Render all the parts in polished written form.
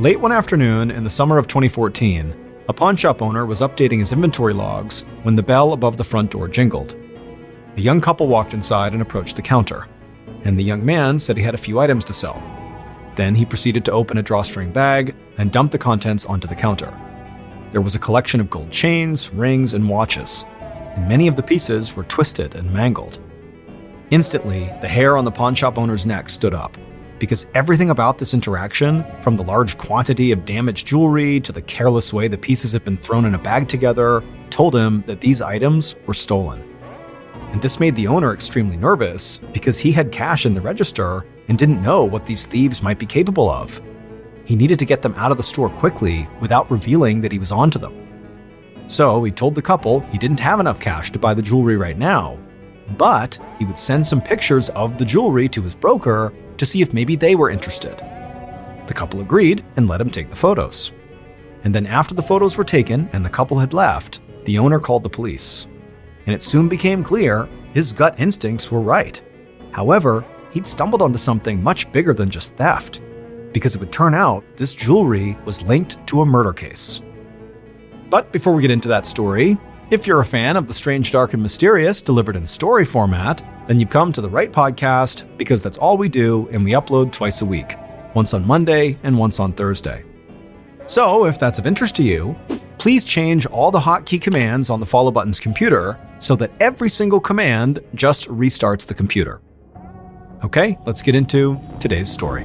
Late one afternoon in the summer of 2014, a pawnshop owner was updating his inventory logs when the bell above the front door jingled. A young couple walked inside and approached the counter, and the young man said he had a few items to sell. Then he proceeded to open a drawstring bag and dump the contents onto the counter. There was a collection of gold chains, rings, and watches, and many of the pieces were twisted and mangled. Instantly, the hair on the pawnshop owner's neck stood up, because everything about this interaction, from the large quantity of damaged jewelry to the careless way the pieces had been thrown in a bag together, told him that these items were stolen. And this made the owner extremely nervous because he had cash in the register and didn't know what these thieves might be capable of. He needed to get them out of the store quickly without revealing that he was onto them. So he told the couple he didn't have enough cash to buy the jewelry right now, but he would send some pictures of the jewelry to his broker to see if maybe they were interested. The couple agreed and let him take the photos. And then after the photos were taken and the couple had left, the owner called the police. And it soon became clear his gut instincts were right. However, he'd stumbled onto something much bigger than just theft, because it would turn out this jewelry was linked to a murder case. But before we get into that story, if you're a fan of the strange, dark, and mysterious delivered in story format, then you've come to the right podcast, because that's all we do, and we upload twice a week, once on Monday and once on Thursday. So if that's of interest to you, please change all the hotkey commands on the Follow Button's computer so that every single command just restarts the computer. Okay, let's get into today's story.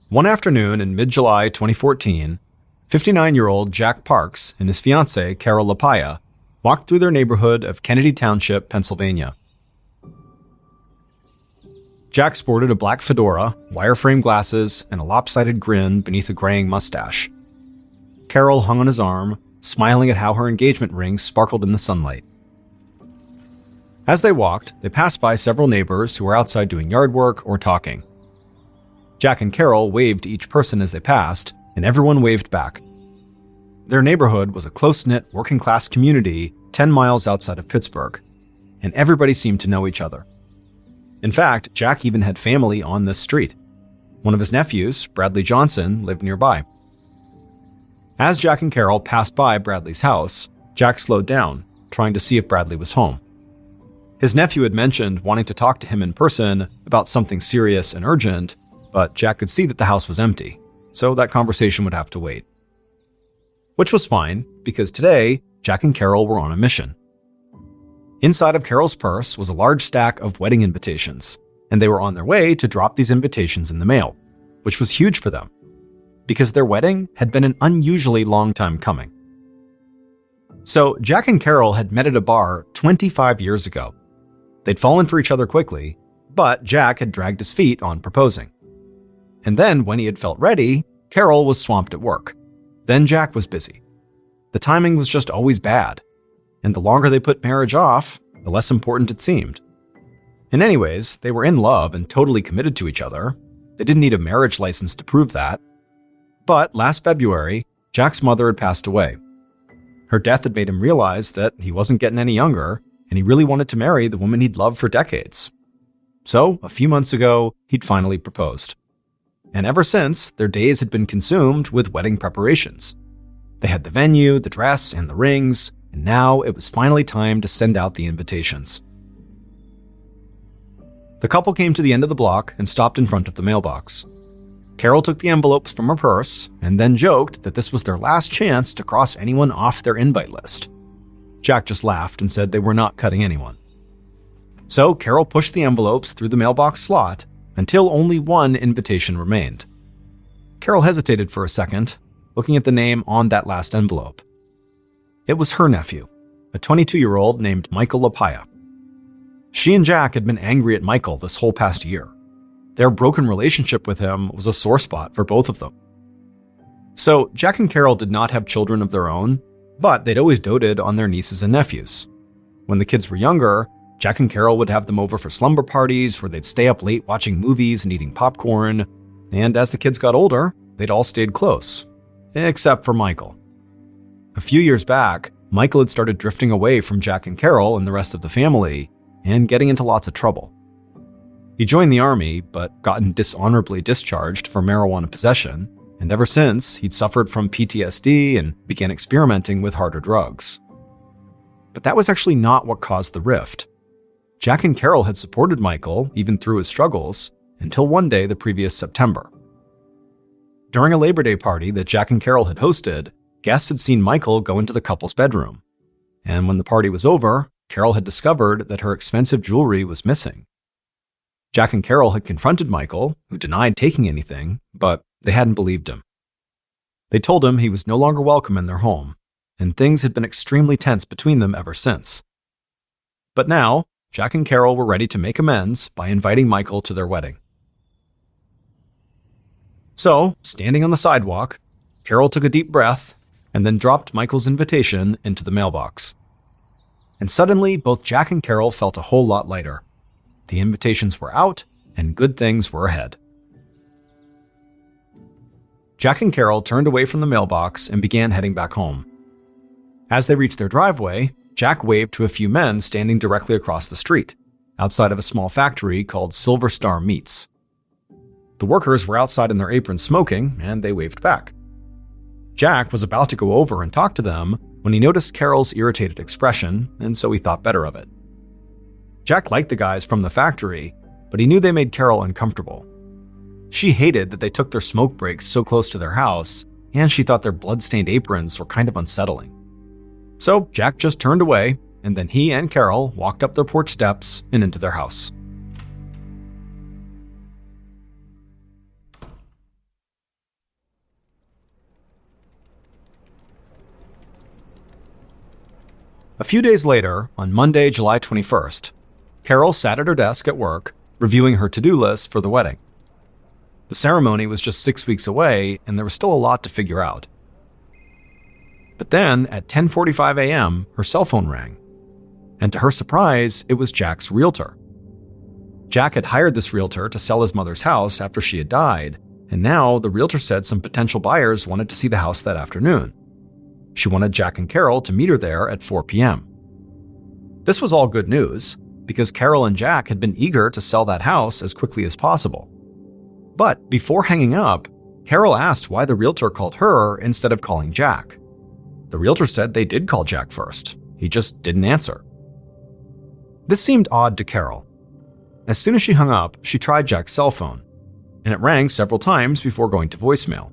One afternoon in mid-July 2014, 59-year-old Jack Parks and his fiancée, Carol LaPaya, walked through their neighborhood of Kennedy Township, Pennsylvania. Jack sported a black fedora, wireframe glasses, and a lopsided grin beneath a graying mustache. Carol hung on his arm, smiling at how her engagement ring sparkled in the sunlight. As they walked, they passed by several neighbors who were outside doing yard work or talking. Jack and Carol waved to each person as they passed, and everyone waved back. Their neighborhood was a close-knit, working-class community 10 miles outside of Pittsburgh, and everybody seemed to know each other. In fact, Jack even had family on this street. One of his nephews, Bradley Johnson, lived nearby. As Jack and Carol passed by Bradley's house, Jack slowed down, trying to see if Bradley was home. His nephew had mentioned wanting to talk to him in person about something serious and urgent, but Jack could see that the house was empty, so that conversation would have to wait. Which was fine, because today, Jack and Carol were on a mission. Inside of Carol's purse was a large stack of wedding invitations, and they were on their way to drop these invitations in the mail, which was huge for them, because their wedding had been an unusually long time coming. So Jack and Carol had met at a bar 25 years ago. They'd fallen for each other quickly, but Jack had dragged his feet on proposing. And then, when he had felt ready, Carol was swamped at work. Then Jack was busy. The timing was just always bad, and the longer they put marriage off, the less important it seemed. And anyways, they were in love and totally committed to each other. They didn't need a marriage license to prove that. But last February, Jack's mother had passed away. Her death had made him realize that he wasn't getting any younger, and he really wanted to marry the woman he'd loved for decades. So, a few months ago, he'd finally proposed. And ever since, their days had been consumed with wedding preparations. They had the venue, the dress, and the rings, and now it was finally time to send out the invitations. The couple came to the end of the block and stopped in front of the mailbox. Carol took the envelopes from her purse and then joked that this was their last chance to cross anyone off their invite list. Jack just laughed and said they were not cutting anyone. So Carol pushed the envelopes through the mailbox slot until only one invitation remained. Carol hesitated for a second, looking at the name on that last envelope. It was her nephew, a 22-year-old named Michael LaPaya. She and Jack had been angry at Michael this whole past year. Their broken relationship with him was a sore spot for both of them. So Jack and Carol did not have children of their own, But they'd always doted on their nieces and nephews. When the kids were younger, Jack and Carol would have them over for slumber parties where they'd stay up late watching movies and eating popcorn. And as the kids got older, they'd all stayed close. Except for Michael. A few years back, Michael had started drifting away from Jack and Carol and the rest of the family and getting into lots of trouble. He joined the army, but gotten dishonorably discharged for marijuana possession, and ever since, he'd suffered from PTSD and began experimenting with harder drugs. But that was actually not what caused the rift. Jack and Carol had supported Michael, even through his struggles, until one day the previous September. During a Labor Day party that Jack and Carol had hosted, guests had seen Michael go into the couple's bedroom. And when the party was over, Carol had discovered that her expensive jewelry was missing. Jack and Carol had confronted Michael, who denied taking anything, but they hadn't believed him. They told him he was no longer welcome in their home, and things had been extremely tense between them ever since. But now, Jack and Carol were ready to make amends by inviting Michael to their wedding. So, standing on the sidewalk, Carol took a deep breath and then dropped Michael's invitation into the mailbox. And suddenly, both Jack and Carol felt a whole lot lighter. The invitations were out, and good things were ahead. Jack and Carol turned away from the mailbox and began heading back home. As they reached their driveway, Jack waved to a few men standing directly across the street, outside of a small factory called Silver Star Meats. The workers were outside in their aprons smoking, and they waved back. Jack was about to go over and talk to them when he noticed Carol's irritated expression, and so he thought better of it. Jack liked the guys from the factory, but he knew they made Carol uncomfortable. She hated that they took their smoke breaks so close to their house, and she thought their blood-stained aprons were kind of unsettling. So Jack just turned away, and then he and Carol walked up their porch steps and into their house. A few days later, on Monday, July 21st, Carol sat at her desk at work, reviewing her to-do list for the wedding. The ceremony was just 6 weeks away, and there was still a lot to figure out. But then, at 10:45 a.m., her cell phone rang. And to her surprise, it was Jack's realtor. Jack had hired this realtor to sell his mother's house after she had died, and now the realtor said some potential buyers wanted to see the house that afternoon. She wanted Jack and Carol to meet her there at 4 p.m. This was all good news, because Carol and Jack had been eager to sell that house as quickly as possible. But before hanging up, Carol asked why the realtor called her instead of calling Jack. The realtor said they did call Jack first. He just didn't answer. This seemed odd to Carol. As soon as she hung up, she tried Jack's cell phone, and it rang several times before going to voicemail.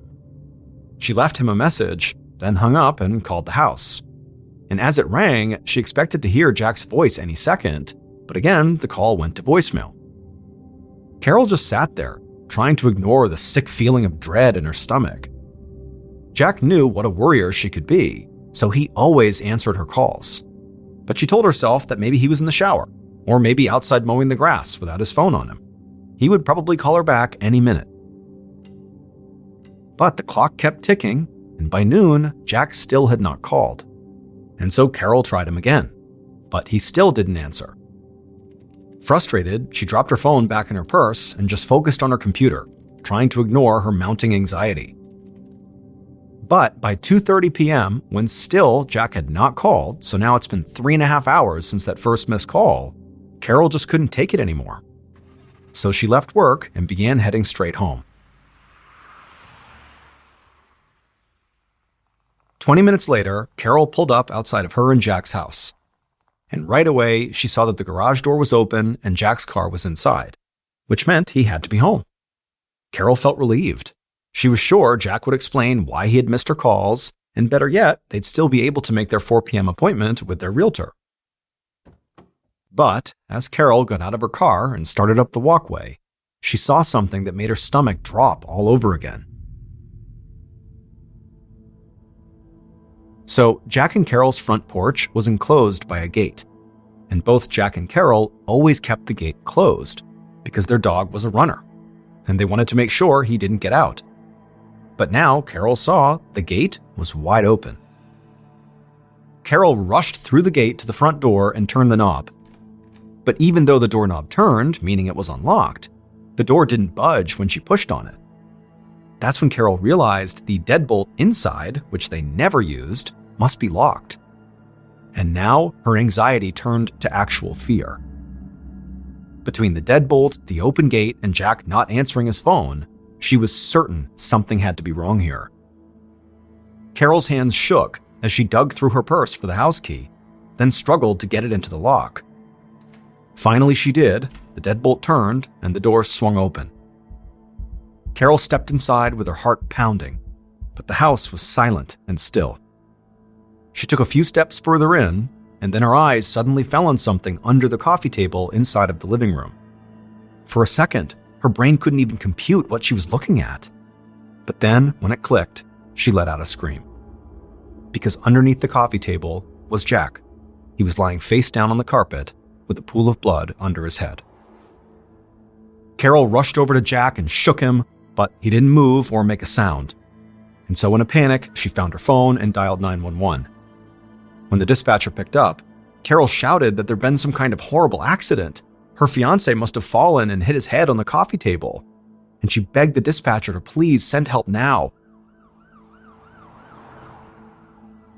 She left him a message, then hung up and called the house. And as it rang, she expected to hear Jack's voice any second, but again, the call went to voicemail. Carol just sat there, trying to ignore the sick feeling of dread in her stomach. Jack knew what a worrier she could be, so he always answered her calls. But she told herself that maybe he was in the shower, or maybe outside mowing the grass without his phone on him. He would probably call her back any minute. But the clock kept ticking, and by noon, Jack still had not called. And so Carol tried him again, but he still didn't answer. Frustrated, she dropped her phone back in her purse and just focused on her computer, trying to ignore her mounting anxiety. But by 2:30 p.m., when still Jack had not called, so now it's been 3.5 hours since that first missed call, Carol just couldn't take it anymore. So she left work and began heading straight home. 20 minutes later, Carol pulled up outside of her and Jack's house. And right away, she saw that the garage door was open and Jack's car was inside, which meant he had to be home. Carol felt relieved. She was sure Jack would explain why he had missed her calls, and better yet, they'd still be able to make their 4 p.m. appointment with their realtor. But as Carol got out of her car and started up the walkway, she saw something that made her stomach drop all over again. So Jack and Carol's front porch was enclosed by a gate, and both Jack and Carol always kept the gate closed because their dog was a runner, and they wanted to make sure he didn't get out. But now Carol saw the gate was wide open. Carol rushed through the gate to the front door and turned the knob. But even though the doorknob turned, meaning it was unlocked, the door didn't budge when she pushed on it. That's when Carol realized the deadbolt inside, which they never used, must be locked. And now her anxiety turned to actual fear. Between the deadbolt, the open gate, and Jack not answering his phone, she was certain something had to be wrong here. Carol's hands shook as she dug through her purse for the house key, then struggled to get it into the lock. Finally she did, the deadbolt turned, and the door swung open. Carol stepped inside with her heart pounding, but the house was silent and still. She took a few steps further in, and then her eyes suddenly fell on something under the coffee table inside of the living room. For a second, her brain couldn't even compute what she was looking at. But then, when it clicked, she let out a scream. Because underneath the coffee table was Jack. He was lying face down on the carpet with a pool of blood under his head. Carol rushed over to Jack and shook him, but he didn't move or make a sound. And so in a panic, she found her phone and dialed 911. When the dispatcher picked up, Carol shouted that there'd been some kind of horrible accident. Her fiancé must have fallen and hit his head on the coffee table. And she begged the dispatcher to please send help now.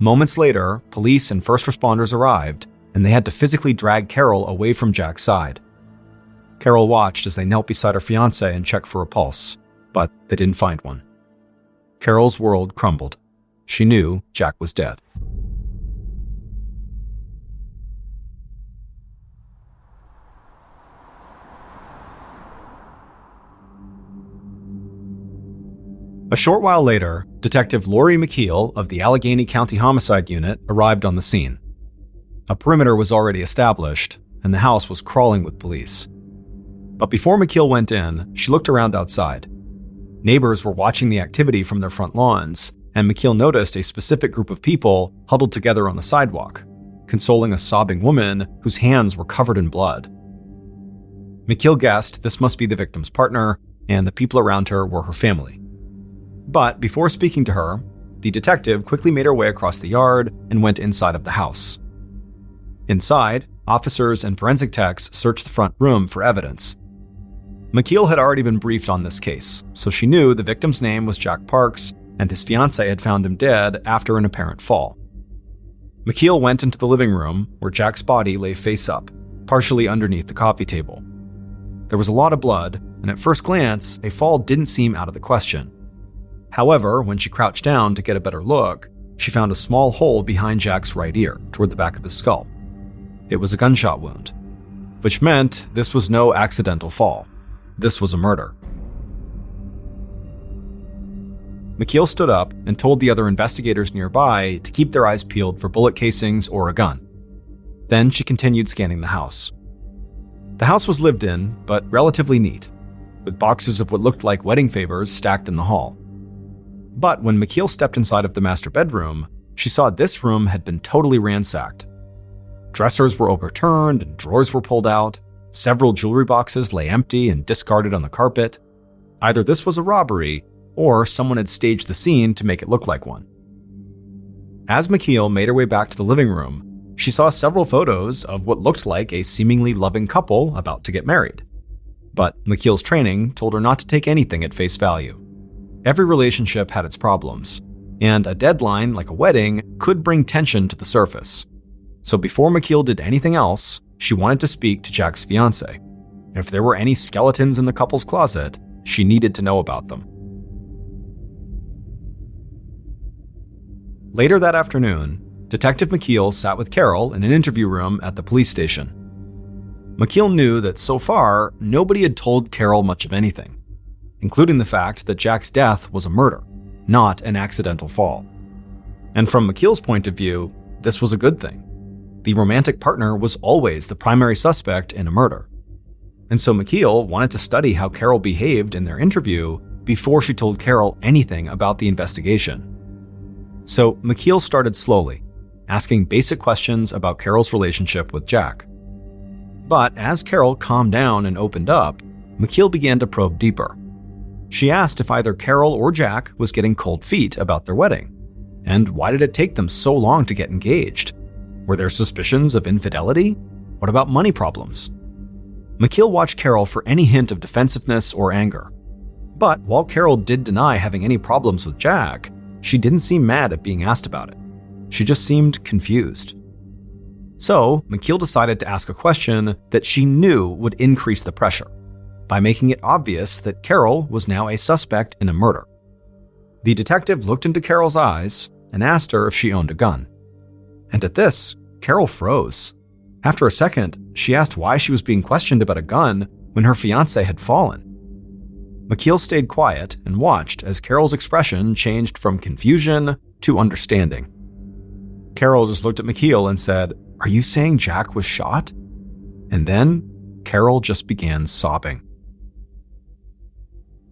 Moments later, police and first responders arrived, and they had to physically drag Carol away from Jack's side. Carol watched as they knelt beside her fiancé and checked for a pulse, but they didn't find one. Carol's world crumbled. She knew Jack was dead. A short while later, Detective Lori McKeel of the Allegheny County Homicide Unit arrived on the scene. A perimeter was already established, and the house was crawling with police. But before McKeel went in, she looked around outside. Neighbors were watching the activity from their front lawns, and McKeel noticed a specific group of people huddled together on the sidewalk, consoling a sobbing woman whose hands were covered in blood. McKeel guessed this must be the victim's partner, and the people around her were her family. But before speaking to her, the detective quickly made her way across the yard and went inside of the house. Inside, officers and forensic techs searched the front room for evidence. McKeel had already been briefed on this case, so she knew the victim's name was Jack Parks, and his fiancée had found him dead after an apparent fall. McKeel went into the living room, where Jack's body lay face up, partially underneath the coffee table. There was a lot of blood, and at first glance, a fall didn't seem out of the question. However, when she crouched down to get a better look, she found a small hole behind Jack's right ear, toward the back of his skull. It was a gunshot wound, which meant this was no accidental fall. This was a murder. McKeel stood up and told the other investigators nearby to keep their eyes peeled for bullet casings or a gun. Then she continued scanning the house. The house was lived in, but relatively neat, with boxes of what looked like wedding favors stacked in the hall. But when McKeel stepped inside of the master bedroom, she saw this room had been totally ransacked. Dressers were overturned and drawers were pulled out. Several jewelry boxes lay empty and discarded on the carpet. Either this was a robbery, or someone had staged the scene to make it look like one. As McKeel made her way back to the living room, she saw several photos of what looked like a seemingly loving couple about to get married. But McKeel's training told her not to take anything at face value. Every relationship had its problems, and a deadline like a wedding could bring tension to the surface. So before McKeel did anything else, she wanted to speak to Jack's fiancé. If there were any skeletons in the couple's closet, she needed to know about them. Later that afternoon, Detective McKeel sat with Carol in an interview room at the police station. McKeel knew that so far, nobody had told Carol much of anything, including the fact that Jack's death was a murder, not an accidental fall. And from McKeel's point of view, this was a good thing. The romantic partner was always the primary suspect in a murder. And so McKeel wanted to study how Carol behaved in their interview before she told Carol anything about the investigation. So McKeel started slowly, asking basic questions about Carol's relationship with Jack. But as Carol calmed down and opened up, McKeel began to probe deeper. She asked if either Carol or Jack was getting cold feet about their wedding, and why did it take them so long to get engaged? Were there suspicions of infidelity? What about money problems? McKeel watched Carol for any hint of defensiveness or anger. But while Carol did deny having any problems with Jack, she didn't seem mad at being asked about it. She just seemed confused. So, McKeel decided to ask a question that she knew would increase the pressure, by making it obvious that Carol was now a suspect in a murder. The detective looked into Carol's eyes and asked her if she owned a gun. And at this, Carol froze. After a second, she asked why she was being questioned about a gun when her fiancé had fallen. McKeel stayed quiet and watched as Carol's expression changed from confusion to understanding. Carol just looked at McKeel and said, "Are you saying Jack was shot?" And then Carol just began sobbing.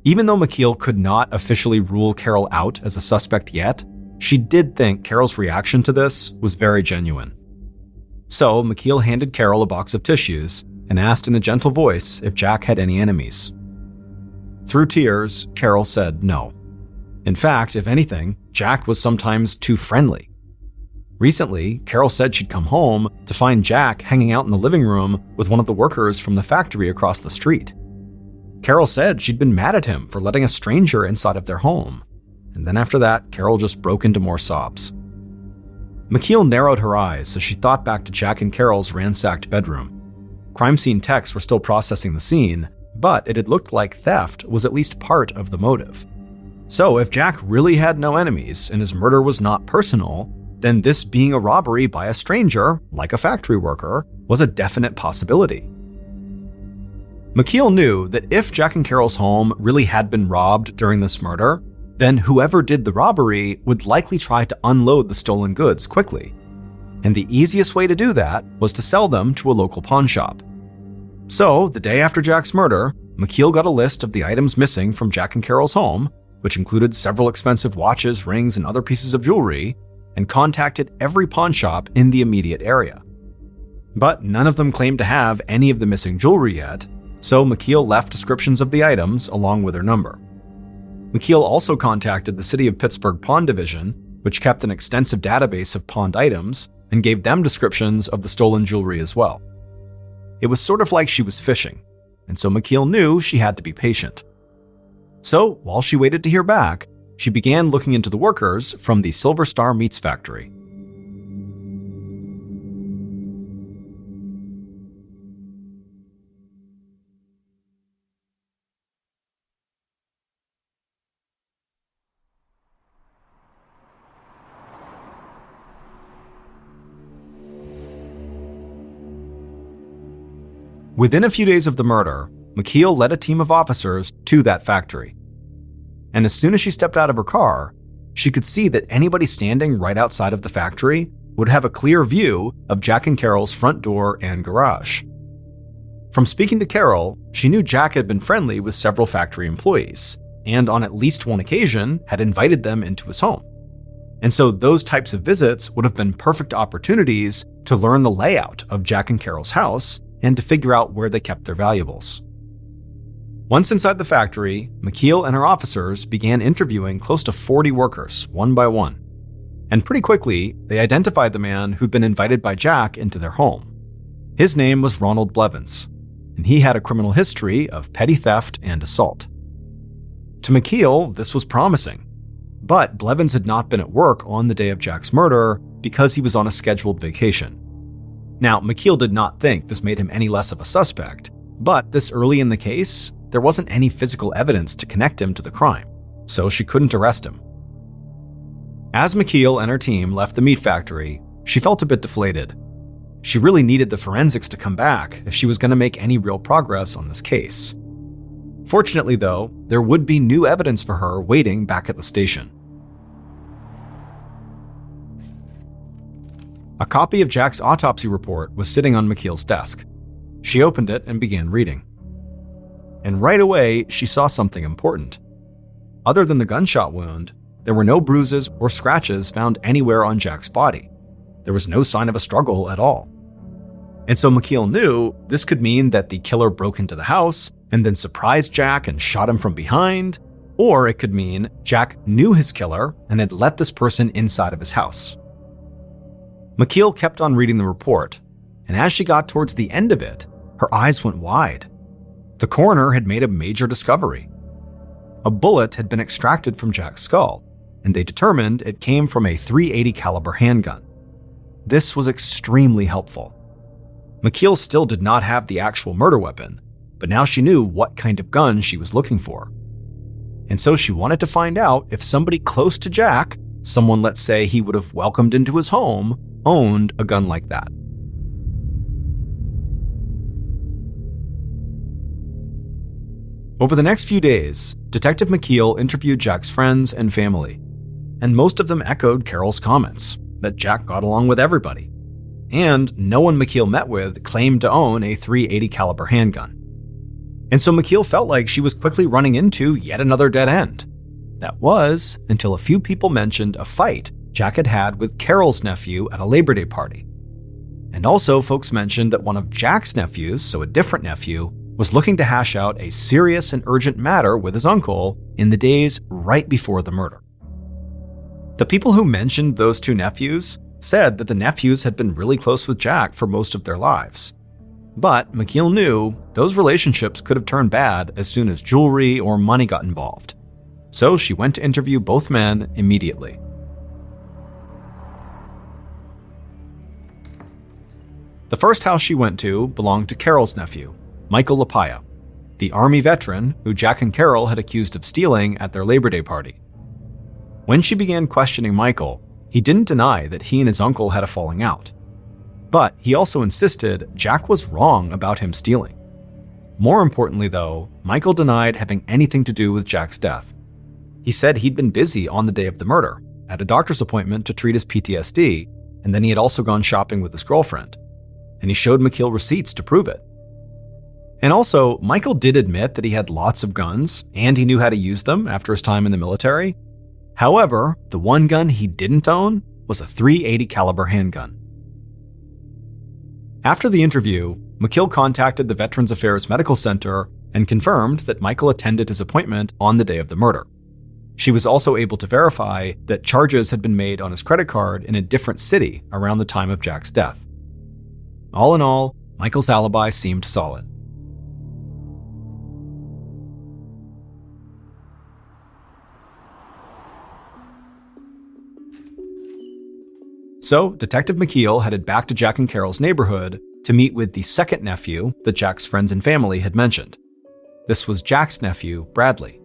Even though McKeel could not officially rule Carol out as a suspect yet, she did think Carol's reaction to this was very genuine. So McKeel handed Carol a box of tissues and asked in a gentle voice if Jack had any enemies. Through tears, Carol said no. In fact, if anything, Jack was sometimes too friendly. Recently, Carol said she'd come home to find Jack hanging out in the living room with one of the workers from the factory across the street. Carol said she'd been mad at him for letting a stranger inside of their home. And then after that, Carol just broke into more sobs. McKeel narrowed her eyes as she thought back to Jack and Carol's ransacked bedroom. Crime scene techs were still processing the scene, but it had looked like theft was at least part of the motive. So if Jack really had no enemies and his murder was not personal, then this being a robbery by a stranger, like a factory worker, was a definite possibility. McKeel knew that if Jack and Carol's home really had been robbed during this murder, then whoever did the robbery would likely try to unload the stolen goods quickly. And the easiest way to do that was to sell them to a local pawn shop. So, the day after Jack's murder, McKeel got a list of the items missing from Jack and Carol's home, which included several expensive watches, rings, and other pieces of jewelry, and contacted every pawn shop in the immediate area. But none of them claimed to have any of the missing jewelry yet, so McKeel left descriptions of the items along with their number. McKeel also contacted the City of Pittsburgh Pawn Division, which kept an extensive database of pawned items, and gave them descriptions of the stolen jewelry as well. It was sort of like she was fishing, and so McKeel knew she had to be patient. So, while she waited to hear back, she began looking into the workers from the Silver Star Meats Factory. Within a few days of the murder, McKeel led a team of officers to that factory. And as soon as she stepped out of her car, she could see that anybody standing right outside of the factory would have a clear view of Jack and Carol's front door and garage. From speaking to Carol, she knew Jack had been friendly with several factory employees, and on at least one occasion had invited them into his home. And so those types of visits would have been perfect opportunities to learn the layout of Jack and Carol's house and to figure out where they kept their valuables. Once inside the factory, McKeel and her officers began interviewing close to 40 workers, one by one. And pretty quickly, they identified the man who'd been invited by Jack into their home. His name was Ronald Blevins, and he had a criminal history of petty theft and assault. To McKeel, this was promising. But Blevins had not been at work on the day of Jack's murder because he was on a scheduled vacation. Now, McKeel did not think this made him any less of a suspect, but this early in the case, there wasn't any physical evidence to connect him to the crime, so she couldn't arrest him. As McKeel and her team left the meat factory, she felt a bit deflated. She really needed the forensics to come back if she was going to make any real progress on this case. Fortunately, though, there would be new evidence for her waiting back at the station. A copy of Jack's autopsy report was sitting on McKeel's desk. She opened it and began reading. And right away, she saw something important. Other than the gunshot wound, there were no bruises or scratches found anywhere on Jack's body. There was no sign of a struggle at all. And so McKeel knew this could mean that the killer broke into the house and then surprised Jack and shot him from behind, or it could mean Jack knew his killer and had let this person inside of his house. McKeel kept on reading the report, and as she got towards the end of it, her eyes went wide. The coroner had made a major discovery. A bullet had been extracted from Jack's skull, and they determined it came from a .380 caliber handgun. This was extremely helpful. McKeel still did not have the actual murder weapon, but now she knew what kind of gun she was looking for. And so she wanted to find out if somebody close to Jack, someone let's say he would have welcomed into his home, owned a gun like that. Over the next few days, Detective McKeel interviewed Jack's friends and family, and most of them echoed Carol's comments that Jack got along with everybody. And no one McKeel met with claimed to own a .380 caliber handgun. And so McKeel felt like she was quickly running into yet another dead end. That was until a few people mentioned a fight Jack had had with Carol's nephew at a Labor Day party. And also folks mentioned that one of Jack's nephews, so a different nephew, was looking to hash out a serious and urgent matter with his uncle in the days right before the murder. The people who mentioned those two nephews said that the nephews had been really close with Jack for most of their lives. But McKeel knew those relationships could have turned bad as soon as jewelry or money got involved. So she went to interview both men immediately. The first house she went to belonged to Carol's nephew, Michael Lapaya, the Army veteran who Jack and Carol had accused of stealing at their Labor Day party. When she began questioning Michael, he didn't deny that he and his uncle had a falling out. But he also insisted Jack was wrong about him stealing. More importantly, though, Michael denied having anything to do with Jack's death. He said he'd been busy on the day of the murder, at a doctor's appointment to treat his PTSD, and then he had also gone shopping with his girlfriend. And he showed McKeel receipts to prove it. And also, Michael did admit that he had lots of guns, and he knew how to use them after his time in the military. However, the one gun he didn't own was a .380 caliber handgun. After the interview, McKeel contacted the Veterans Affairs Medical Center and confirmed that Michael attended his appointment on the day of the murder. She was also able to verify that charges had been made on his credit card in a different city around the time of Jack's death. All in all, Michael's alibi seemed solid. So, Detective McKeel headed back to Jack and Carol's neighborhood to meet with the second nephew that Jack's friends and family had mentioned. This was Jack's nephew, Bradley,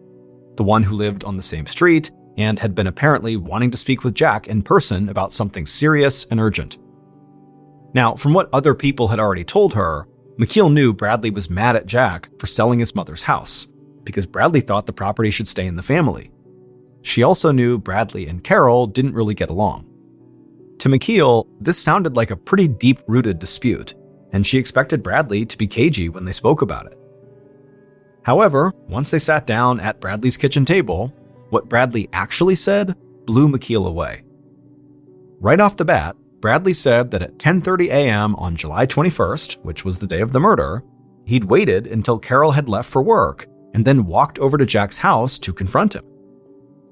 the one who lived on the same street and had been apparently wanting to speak with Jack in person about something serious and urgent. Now, from what other people had already told her, McKeel knew Bradley was mad at Jack for selling his mother's house, because Bradley thought the property should stay in the family. She also knew Bradley and Carol didn't really get along. To McKeel, this sounded like a pretty deep-rooted dispute, and she expected Bradley to be cagey when they spoke about it. However, once they sat down at Bradley's kitchen table, what Bradley actually said blew McKeel away. Right off the bat, Bradley said that at 10:30 a.m. on July 21st, which was the day of the murder, he'd waited until Carol had left for work and then walked over to Jack's house to confront him.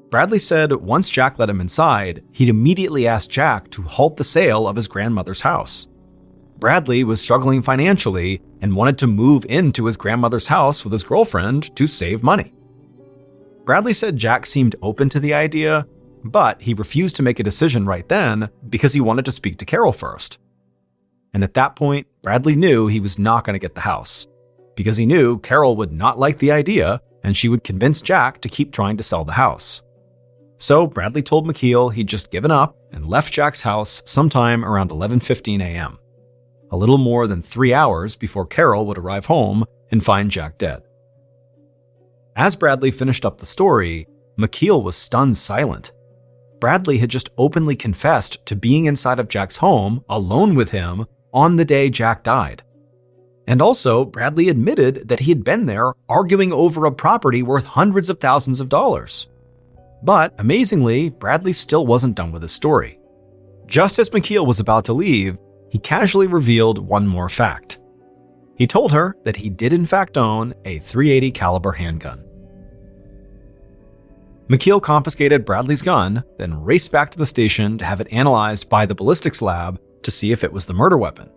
Bradley said once Jack let him inside, he'd immediately asked Jack to halt the sale of his grandmother's house. Bradley was struggling financially and wanted to move into his grandmother's house with his girlfriend to save money. Bradley said Jack seemed open to the idea, but he refused to make a decision right then because he wanted to speak to Carol first. And at that point, Bradley knew he was not going to get the house, because he knew Carol would not like the idea and she would convince Jack to keep trying to sell the house. So Bradley told McKeel he'd just given up and left Jack's house sometime around 11:15 a.m., a little more than 3 hours before Carol would arrive home and find Jack dead. As Bradley finished up the story, McKeel was stunned silent. Bradley had just openly confessed to being inside of Jack's home, alone with him, on the day Jack died. And also, Bradley admitted that he had been there arguing over a property worth hundreds of thousands of dollars. But, amazingly, Bradley still wasn't done with his story. Just as McKeel was about to leave, he casually revealed one more fact. He told her that he did in fact own a .380 caliber handgun. McKeel confiscated Bradley's gun, then raced back to the station to have it analyzed by the ballistics lab to see if it was the murder weapon.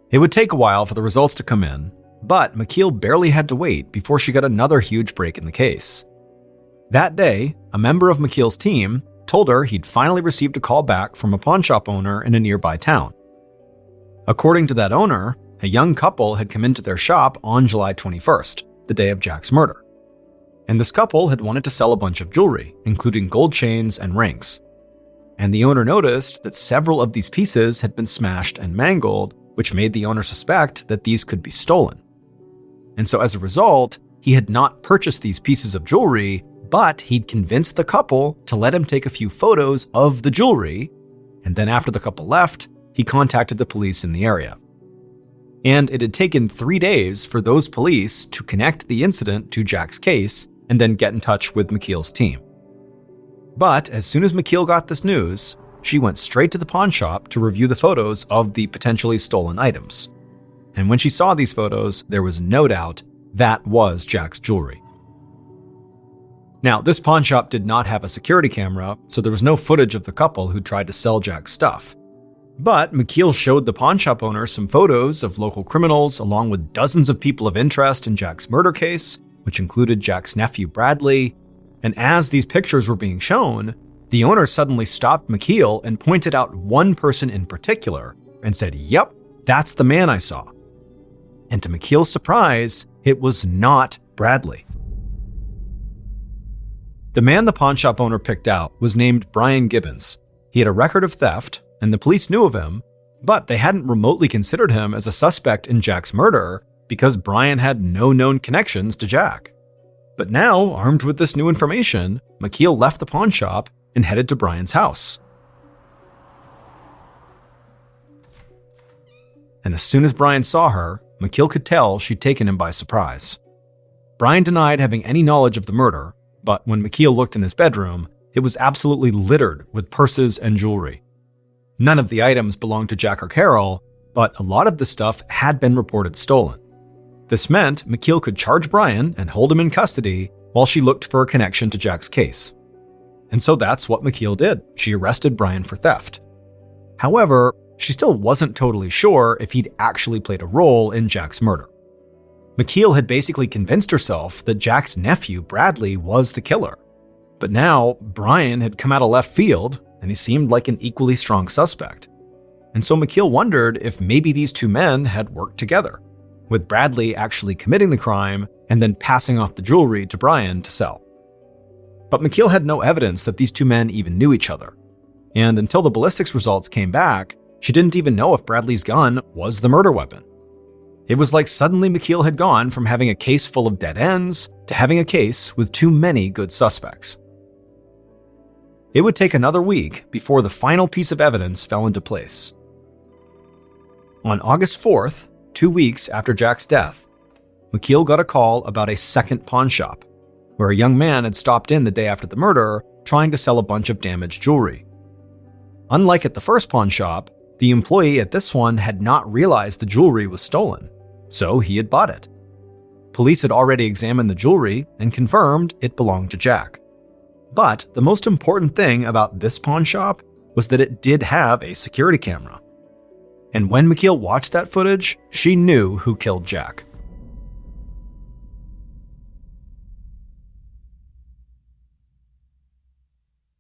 It would take a while for the results to come in, but McKeel barely had to wait before she got another huge break in the case. That day, a member of McKeel's team told her he'd finally received a call back from a pawnshop owner in a nearby town. According to that owner, a young couple had come into their shop on July 21st, the day of Jack's murder. And this couple had wanted to sell a bunch of jewelry, including gold chains and rings. And the owner noticed that several of these pieces had been smashed and mangled, which made the owner suspect that these could be stolen. And so as a result, he had not purchased these pieces of jewelry, but he'd convinced the couple to let him take a few photos of the jewelry, and then after the couple left, he contacted the police in the area. And it had taken 3 days for those police to connect the incident to Jack's case and then get in touch with McKeel's team. But as soon as McKeel got this news, she went straight to the pawn shop to review the photos of the potentially stolen items. And when she saw these photos, there was no doubt that was Jack's jewelry. Now, this pawn shop did not have a security camera, so there was no footage of the couple who tried to sell Jack's stuff. But McKeel showed the pawn shop owner some photos of local criminals along with dozens of people of interest in Jack's murder case, which included Jack's nephew Bradley. And as these pictures were being shown, the owner suddenly stopped McKeel and pointed out one person in particular and said, "Yep, that's the man I saw." And to McKeel's surprise, it was not Bradley. The man the pawnshop owner picked out was named Brian Gibbons. He had a record of theft, and the police knew of him, but they hadn't remotely considered him as a suspect in Jack's murder because Brian had no known connections to Jack. But now, armed with this new information, McKeel left the pawn shop and headed to Brian's house. And as soon as Brian saw her, McKeel could tell she'd taken him by surprise. Brian denied having any knowledge of the murder, but when McKeel looked in his bedroom, it was absolutely littered with purses and jewelry. None of the items belonged to Jack or Carol, but a lot of the stuff had been reported stolen. This meant McKeel could charge Brian and hold him in custody while she looked for a connection to Jack's case. And so that's what McKeel did. She arrested Brian for theft. However, she still wasn't totally sure if he'd actually played a role in Jack's murder. McKeel had basically convinced herself that Jack's nephew, Bradley, was the killer. But now, Brian had come out of left field, and he seemed like an equally strong suspect. And so McKeel wondered if maybe these two men had worked together, with Bradley actually committing the crime and then passing off the jewelry to Brian to sell. But McKeel had no evidence that these two men even knew each other. And until the ballistics results came back, she didn't even know if Bradley's gun was the murder weapon. It was like suddenly McKeel had gone from having a case full of dead ends to having a case with too many good suspects. It would take another week before the final piece of evidence fell into place. On August 4th, 2 weeks after Jack's death, McKeel got a call about a second pawn shop, where a young man had stopped in the day after the murder trying to sell a bunch of damaged jewelry. Unlike at the first pawn shop, the employee at this one had not realized the jewelry was stolen, so he had bought it. Police had already examined the jewelry and confirmed it belonged to Jack. But the most important thing about this pawn shop was that it did have a security camera. And when McKeel watched that footage, she knew who killed Jack.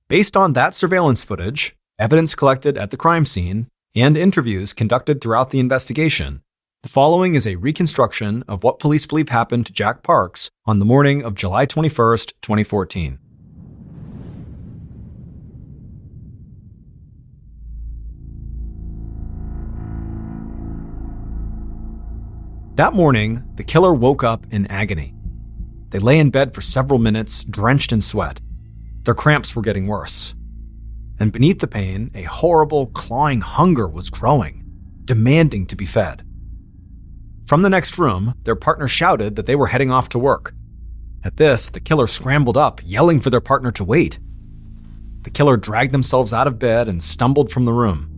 Based on that surveillance footage, evidence collected at the crime scene, and interviews conducted throughout the investigation, the following is a reconstruction of what police believe happened to Jack Parks on the morning of July 21st, 2014. That morning, the killer woke up in agony. They lay in bed for several minutes, drenched in sweat. Their cramps were getting worse. And beneath the pain, a horrible, clawing hunger was growing, demanding to be fed. From the next room, their partner shouted that they were heading off to work. At this, the killer scrambled up, yelling for their partner to wait. The killer dragged themselves out of bed and stumbled from the room.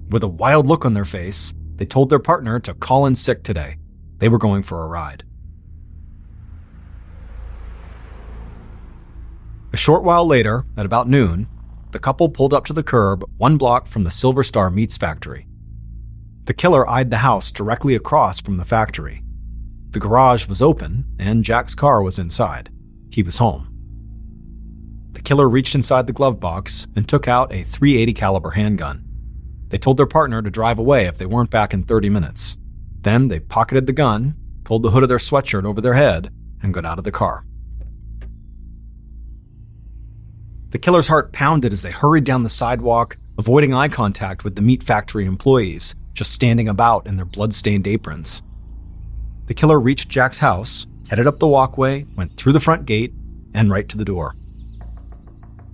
With a wild look on their face, they told their partner to call in sick today. They were going for a ride. A short while later, at about noon, the couple pulled up to the curb 1 block from the Silver Star Meats factory. The killer eyed the house directly across from the factory. The garage was open, and Jack's car was inside. He was home. The killer reached inside the glove box and took out a .380 caliber handgun. They told their partner to drive away if they weren't back in 30 minutes. Then they pocketed the gun, pulled the hood of their sweatshirt over their head, and got out of the car. The killer's heart pounded as they hurried down the sidewalk, avoiding eye contact with the meat factory employees, just standing about in their blood-stained aprons. The killer reached Jack's house, headed up the walkway, went through the front gate, and right to the door.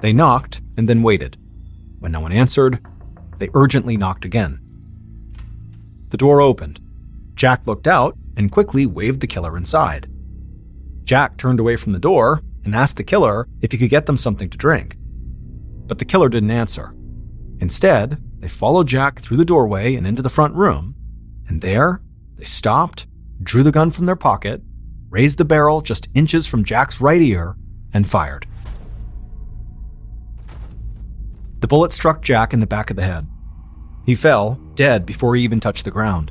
They knocked and then waited. When no one answered, they urgently knocked again. The door opened. Jack looked out and quickly waved the killer inside. Jack turned away from the door and asked the killer if he could get them something to drink. But the killer didn't answer. Instead, they followed Jack through the doorway and into the front room, and there, they stopped, drew the gun from their pocket, raised the barrel just inches from Jack's right ear, and fired. The bullet struck Jack in the back of the head. He fell, dead before he even touched the ground.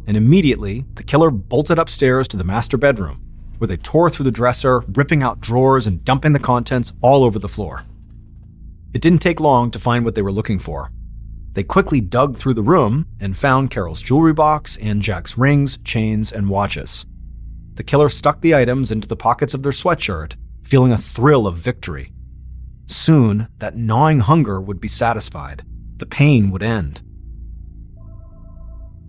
And immediately, the killer bolted upstairs to the master bedroom, where they tore through the dresser, ripping out drawers and dumping the contents all over the floor. It didn't take long to find what they were looking for. They quickly dug through the room and found Carol's jewelry box and Jack's rings, chains, and watches. The killer stuck the items into the pockets of their sweatshirt, feeling a thrill of victory. Soon, that gnawing hunger would be satisfied. The pain would end.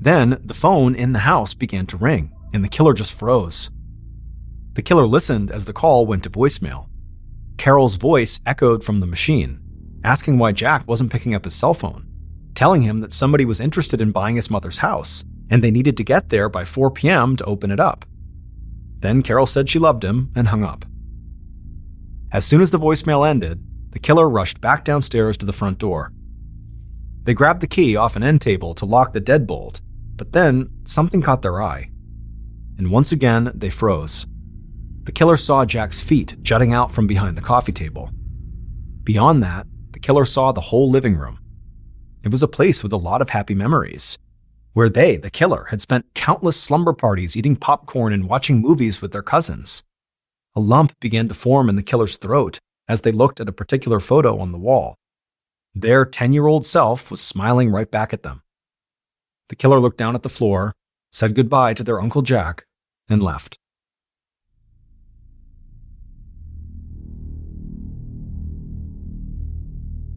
Then, the phone in the house began to ring, and the killer just froze. The killer listened as the call went to voicemail. Carol's voice echoed from the machine, asking why Jack wasn't picking up his cell phone, telling him that somebody was interested in buying his mother's house, and they needed to get there by 4 p.m. to open it up. Then Carol said she loved him and hung up. As soon as the voicemail ended, the killer rushed back downstairs to the front door. They grabbed the key off an end table to lock the deadbolt, but then something caught their eye. And once again, they froze. The killer saw Jack's feet jutting out from behind the coffee table. Beyond that, the killer saw the whole living room. It was a place with a lot of happy memories, where they, the killer, had spent countless slumber parties eating popcorn and watching movies with their cousins. A lump began to form in the killer's throat as they looked at a particular photo on the wall. Their 10-year-old self was smiling right back at them. The killer looked down at the floor, said goodbye to their Uncle Jack, and left.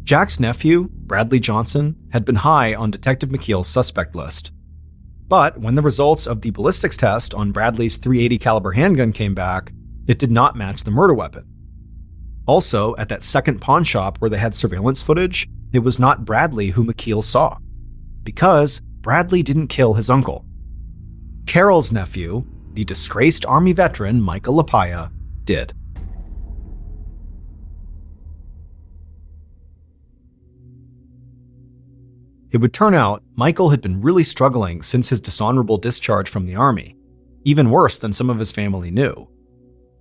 Jack's nephew, Bradley Johnson, had been high on Detective McKeel's suspect list. But when the results of the ballistics test on Bradley's .380 caliber handgun came back, it did not match the murder weapon. Also, at that second pawn shop where they had surveillance footage, it was not Bradley who McKeel saw, because Bradley didn't kill his uncle. Carol's nephew, the disgraced Army veteran Michael Lapaya, did. It would turn out Michael had been really struggling since his dishonorable discharge from the Army, even worse than some of his family knew.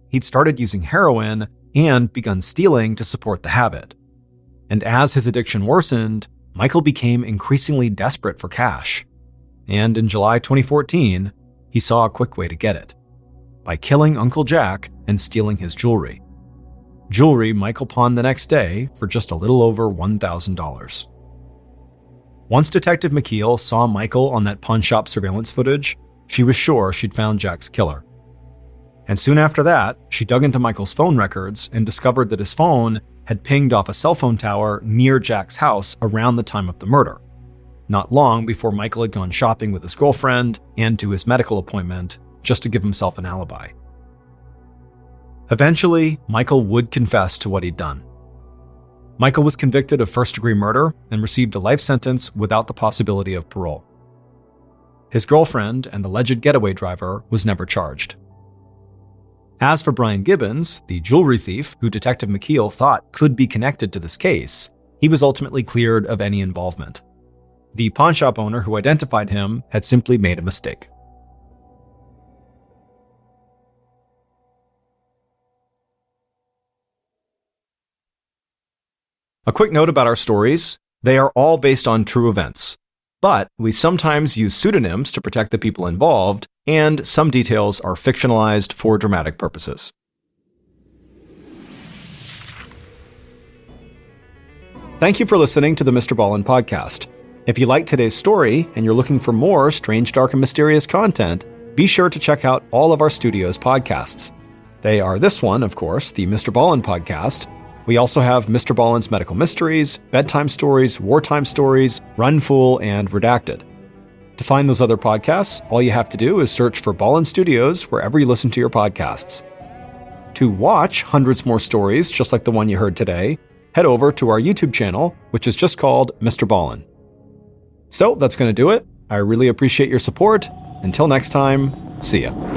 He'd started using heroin and begun stealing to support the habit. And as his addiction worsened, Michael became increasingly desperate for cash. And in July 2014, he saw a quick way to get it, by killing Uncle Jack and stealing his jewelry. Jewelry Michael pawned the next day for just a little over $1,000. Once Detective McKeel saw Michael on that pawn shop surveillance footage, she was sure she'd found Jack's killer. And soon after that, she dug into Michael's phone records and discovered that his phone had pinged off a cell phone tower near Jack's house around the time of the murder, not long before Michael had gone shopping with his girlfriend and to his medical appointment just to give himself an alibi. Eventually, Michael would confess to what he'd done. Michael was convicted of first-degree murder and received a life sentence without the possibility of parole. His girlfriend and alleged getaway driver was never charged. As for Brian Gibbons, the jewelry thief who Detective McKeel thought could be connected to this case, he was ultimately cleared of any involvement. The pawnshop owner who identified him had simply made a mistake. A quick note about our stories. They are all based on true events, but we sometimes use pseudonyms to protect the people involved, and some details are fictionalized for dramatic purposes. Thank you for listening to the Mr. Ballen Podcast. If you liked today's story and you're looking for more strange, dark, and mysterious content, be sure to check out all of our studio's podcasts. They are this one, of course, the Mr. Ballen Podcast. We also have Mr. Ballen's Medical Mysteries, Bedtime Stories, Wartime Stories, Run Fool, and Redacted. To find those other podcasts, all you have to do is search for Ballen Studios wherever you listen to your podcasts. To watch hundreds more stories just like the one you heard today, head over to our YouTube channel, which is just called Mr. Ballen. So that's going to do it. I really appreciate your support. Until next time, see ya.